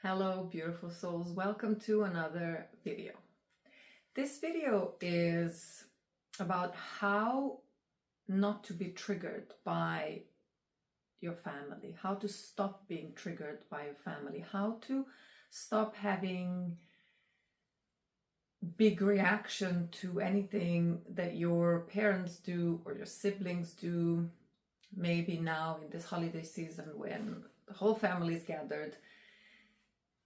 Hello, beautiful souls. Welcome to another video. This video is about how not to be triggered by your family, how to stop being triggered by your family, how to stop having big reaction to anything that your parents do or your siblings do. Maybe now in this holiday season when the whole family is gathered,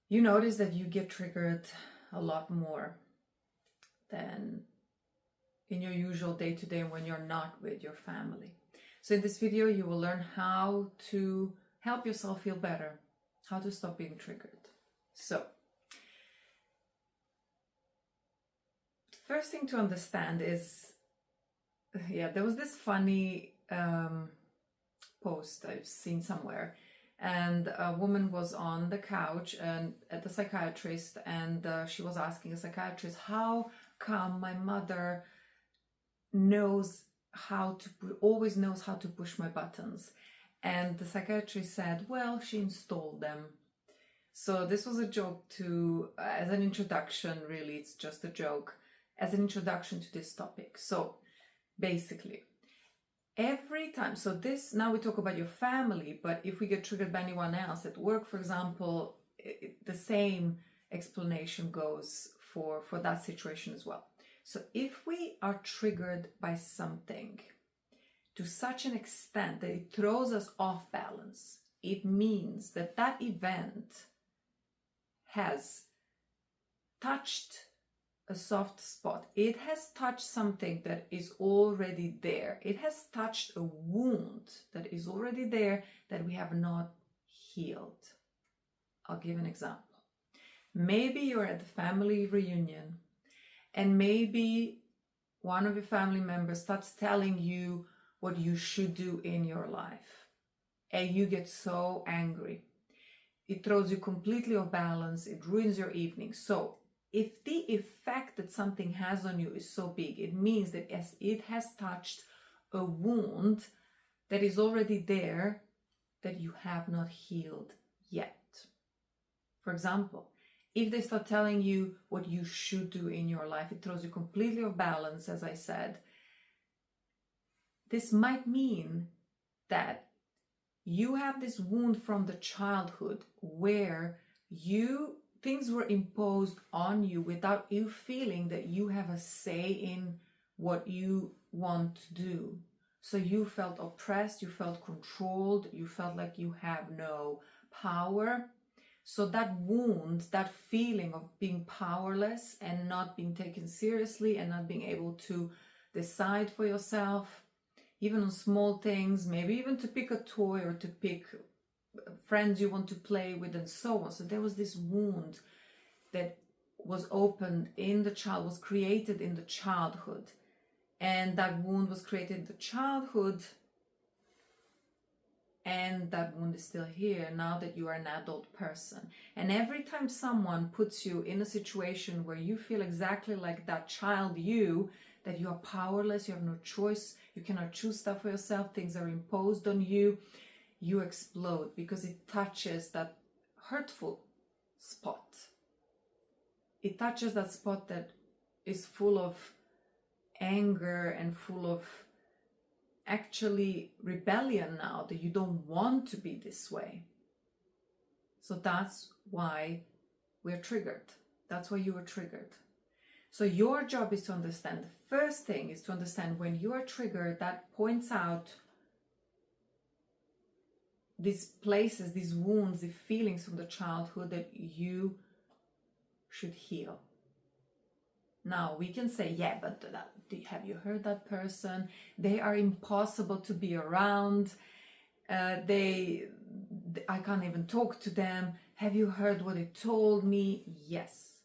you notice that you get triggered a lot more than in your usual day-to-day when you're not with your family. So in this video, you will learn how to help yourself feel better, how to stop being triggered. So, the first thing to understand is, there was this funny post I've seen somewhere. And a woman was on the couch and at the psychiatrist, and she was asking the psychiatrist, how come my mother always knows how to push my buttons? And the psychiatrist said, well, she installed them. So this was a joke as an introduction, really, it's just a joke, as an introduction to this topic. So basically, every time, now we talk about your family, but if we get triggered by anyone else at work, for example, the same explanation goes for that situation as well. So if we are triggered by something to such an extent that it throws us off balance, it means that that event has touched a soft spot. It has touched something that is already there. It has touched a wound that is already there that we have not healed. I'll give an example. Maybe you're at the family reunion and maybe one of your family members starts telling you what you should do in your life. And you get so angry. It throws you completely off balance. It ruins your evening. So if the effect that something has on you is so big, it means that it has touched a wound that is already there that you have not healed yet. For example, if they start telling you what you should do in your life, it throws you completely off balance, as I said. This might mean that you have this wound from the childhood where things were imposed on you without you feeling that you have a say in what you want to do. So you felt oppressed, you felt controlled, you felt like you have no power. So that wound, that feeling of being powerless and not being taken seriously and not being able to decide for yourself, even on small things, maybe even to pick a toy or to pick friends you want to play with and so on. So there was this wound that was opened was created in the childhood. And that wound was created in the childhood. And that wound is still here now that you are an adult person. And every time someone puts you in a situation where you feel exactly like that child that you are powerless, you have no choice, you cannot choose stuff for yourself, things are imposed on you, you explode because it touches that hurtful spot. It touches that spot that is full of anger and full of actually rebellion now that you don't want to be this way. So that's why we're triggered. That's why you were triggered. So your job is to understand. The first thing is to understand when you are triggered, that points out these places, these wounds, the feelings from the childhood that you should heal. Now we can say, yeah, but have you heard that person? They are impossible to be around. I can't even talk to them. Have you heard what they told me? Yes.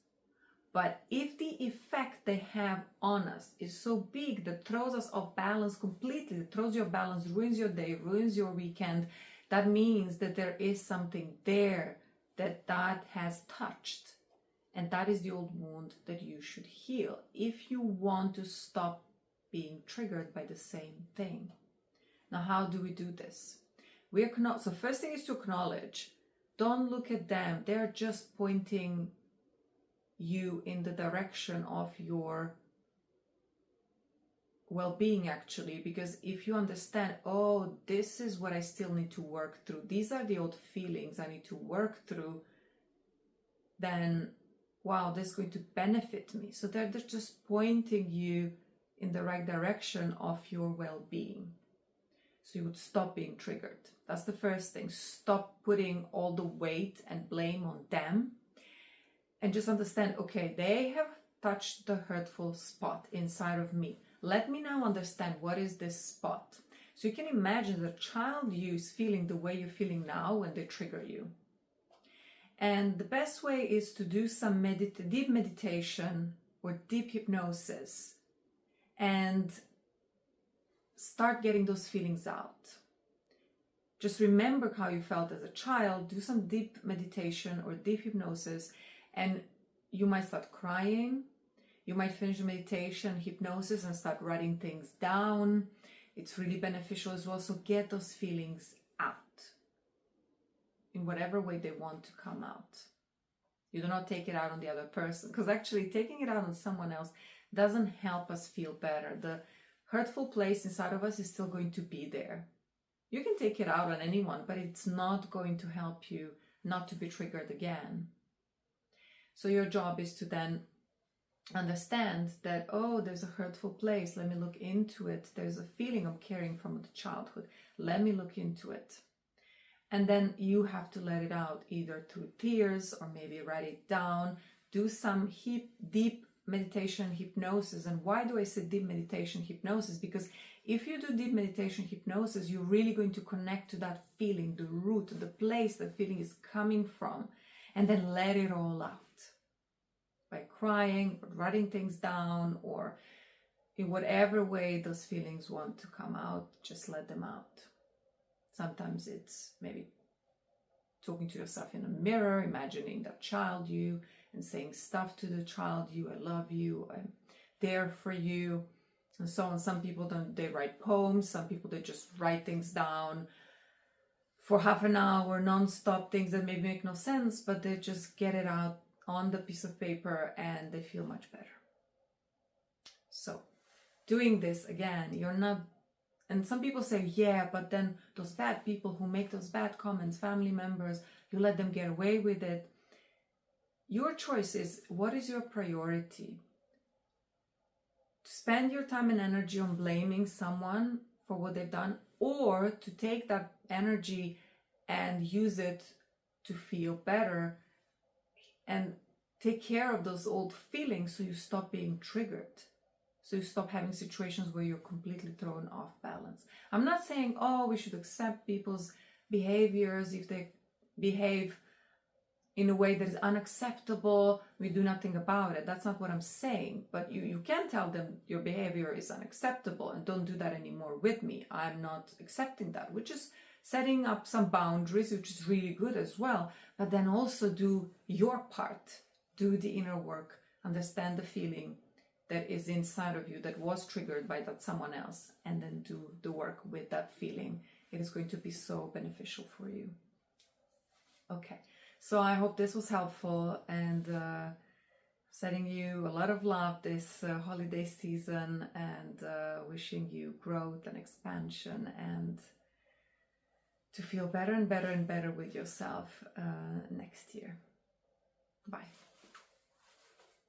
But if the effect they have on us is so big that throws us off balance completely, it throws your balance, ruins your day, ruins your weekend, that means that there is something there that has touched. And that is the old wound that you should heal if you want to stop being triggered by the same thing. Now, how do we do this? So first thing is to acknowledge Don't look at them. They're just pointing you in the direction of your well-being, actually, because if you understand, oh, this is what I still need to work through, these are the old feelings I need to work through, then wow, this is going to benefit me. So they're just pointing you in the right direction of your well-being. So you would stop being triggered. That's the first thing. Stop putting all the weight and blame on them, and just understand, okay, they have touched the hurtful spot inside of me. Let me now understand, what is this spot? So you can imagine the child you is feeling the way you're feeling now when they trigger you. And the best way is to do some deep meditation or deep hypnosis and start getting those feelings out. Just remember how you felt as a child, do some deep meditation or deep hypnosis, and you might start crying. You might finish the meditation, hypnosis, and start writing things down. It's really beneficial as well. So get those feelings out in whatever way they want to come out. You do not take it out on the other person, because actually taking it out on someone else doesn't help us feel better. The hurtful place inside of us is still going to be there. You can take it out on anyone, but it's not going to help you not to be triggered again. So your job is to then understand that, oh, there's a hurtful place. Let me look into it. There's a feeling I'm carrying from the childhood. Let me look into it. And then you have to let it out, either through tears or maybe write it down. Do some deep meditation hypnosis. And why do I say deep meditation hypnosis? Because if you do deep meditation hypnosis, you're really going to connect to that feeling, the root, the place that feeling is coming from, and then let it all out. By crying, or writing things down, or in whatever way those feelings want to come out, just let them out. Sometimes it's maybe talking to yourself in a mirror, imagining that child you, and saying stuff to the child you, I love you, I'm there for you, and so on. Some people they write poems, some people they just write things down for half an hour, non-stop, things that maybe make no sense, but they just get it out on the piece of paper and they feel much better. So doing this again, you're not, and some people say, yeah, but then those bad people who make those bad comments, family members, you let them get away with it. Your choice is, what is your priority? To spend your time and energy on blaming someone for what they've done, or to take that energy and use it to feel better and take care of those old feelings, so you stop being triggered, so you stop having situations where you're completely thrown off balance. I'm not saying, oh, we should accept people's behaviors. If they behave in a way that is unacceptable, we do nothing about it. That's not what I'm saying. But you can tell them your behavior is unacceptable and don't do that anymore with me. I'm not accepting that, which is setting up some boundaries, which is really good as well. But then also do your part, do the inner work, understand the feeling that is inside of you that was triggered by that someone else, and then do the work with that feeling. It is going to be so beneficial for you. Okay, so I hope this was helpful, and sending you a lot of love this holiday season, and wishing you growth and expansion, and to feel better and better and better with yourself next year. Bye.